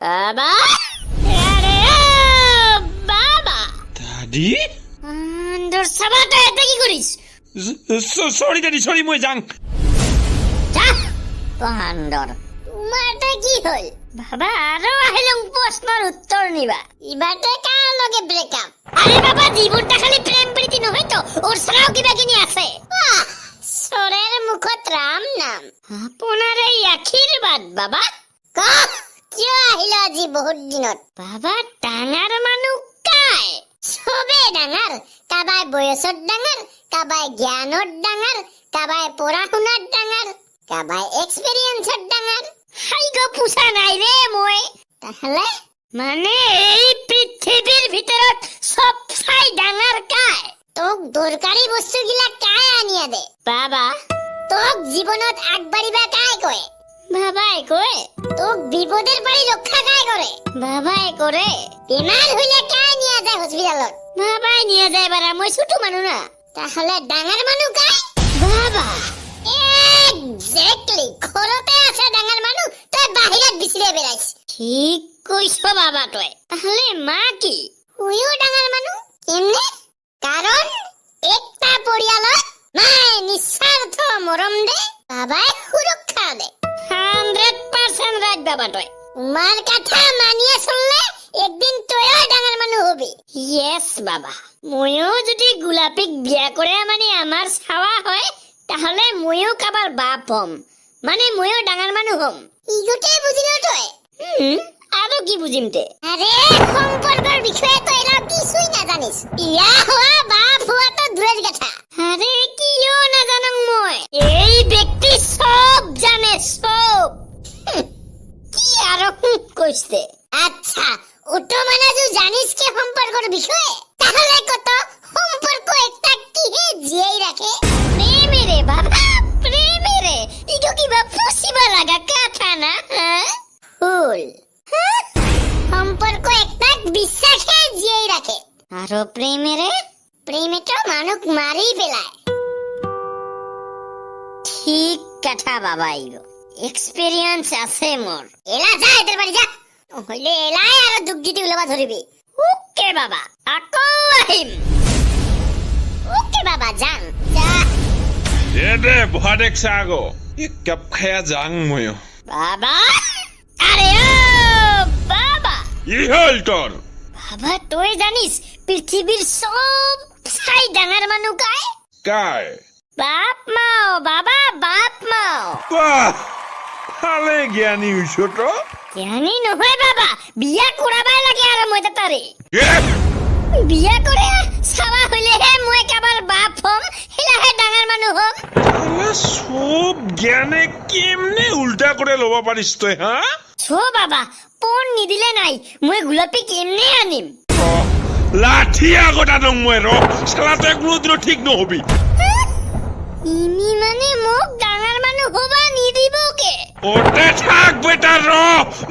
বাবা আরে বাবা দাদি তোর সাবাটা এটা কি করিস? সরি দাদি সরি মই যাং যা বান্দর তোমারটা কি হল? বাবা আরো আহিলং প্রশ্নের উত্তর নিবা ইবারটা কার লগে ব্রেকআপ? আরে বাবা জীবনটা খালি প্রেম প্রীতি নহয় তো ওর ছাড়াও কিবা কিনি আছে। সরের মুখত রাম নাম আপনার এই আশীর্বাদ বাবা। কিয় আহিল আজি বহুত দিনত? বাবা ডাঙৰ মানুহ কাই? সবে ডাঙৰ, কাবাই বয়সত ডাঙৰ, কাবাই জ্ঞানত ডাঙৰ, কাবাই পঢ়া শুনাত ডাঙৰ, কাবাই এক্সপেৰিয়েন্সত ডাঙৰ। হাইগো পুছা নাই রে মই। তাহলে মানে এই পৃথিৱীৰ ভিতৰত সব চাই ডাঙৰ কাই? তোক দৰকাৰী বস্তুগিলা কাই আনিয়া দে? বাবা তোক জীৱনত আগবাঢ়িবা কাই কয়? বাবাই কয়। তোক বিপদের বাড়ি রক্ষা কাই করে? বাবাই করে। বেমার হইলে কাই নিয়া যায় হসপিটালত? বাবাই নিয়া যায় বারা, মই ছোট মানুহ না। তাহলে ডাঙৰ মানুহ কাই? বাবা এক্স্যাক্টলি ঘৰতে আছে ডাঙৰ মানুহ, তই বাহিৰত বিচিৰে বেৰাইছ। ঠিক কইছ বাবা তই। তাহলে মা কি? হুইও ডাঙৰ মানুহ কেমনে? কাৰণ একটা পৰিয়ালত মায়ে নিস্বাৰ্থ মৰম দে, বাবাই সুৰক্ষা দে। 100% রাইট বাবা তই। তোমার কথা মানিয়ে চললে একদিন তইও ডাঙৰ মানুহ হবি। ইয়েস বাবা, ময়ো যদি গোলাপীক বিয়া করে মানে আমার ছাওয়া হয় তাহলে ময়ো কাবার বাপ হম, মানে ময়ো ডাঙৰ মানুহ হম। ইগোটে বুঝিল তই? আৰু কি বুঝিম তে? আরে সম্পর্কের বিষয়ে তো এলা কিছুই না জানিস। বিয়া হওয়া বাপ হওয়া তো দূরের কথা। আরে কিও না জানং মই, এই ব্যক্তি সব জানে সব। কি আর কইতে? আচ্ছা ওটো মানে যে জানিস কি সম্পর্কের বিষয়ে, তাহলে কত সম্পর্ক একটা কি হে জিয়াই রাখে? প্রেমেরে বাবা প্রেমেরে, ইগো কিবা পসিবল লাগা কথা না। ফুল সম্পর্ক একটা বিশ্বাসে জিয়াই রাখে। আর প্রেমেরে প্রেমে তো মানুষ মারি পেলায়। ঠিক কথা বাবা, ইগো এক্সপেরিয়েন্স আছে মোর। এলা যা এদের বাড়ি যা, হইলে এলাই আর দুগগিটি উলাবা ধরিবি। ওকে বাবা আকো আহিম। ওকে বাবা যাং যা। দে বহা দেখছে আগো এক কাপ খায়া যাং ময়ো। বাবা আরে ও বাবা কি হল তোর? বাবা তুই জানিস পৃথিবীর সব চাই ডাঙৰ মানুহ কাই? কাই? বাপ মাও বাবা, বাপ মাও। বাহ ভালে জ্ঞানী হইছ তো। জ্ঞানী নহয় বাবা, বিয়া কৰাবাই লাগে আৰু মই তাৰে। বিয়া কৰে চাবা হইলেহে মই কাবাৰ বাপ হম, হিলাহে ডাঙৰ মানুহ হম। সব জ্ঞানে কেমনে উল্টা করে লব পারিস তুই? হ্যাঁ বাবা পণ নিদিলে নাই, মই গোলাপী কেমনে আনিম? লাঠি আগত আনং মই র, শালাতে কোনোদিনও ঠিক নহবি। ইমি মানে মোক ডাঙৰ মানুহ হবা নিদিব কে? ওতে থাক বেটা র,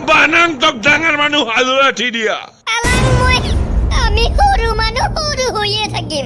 বানাং তোক ডাঙৰ মানুহ আলু লাঠি দিয়া। আলাং মই আমি সৰু মানুহ সৰু হৈয়ে থাকিম।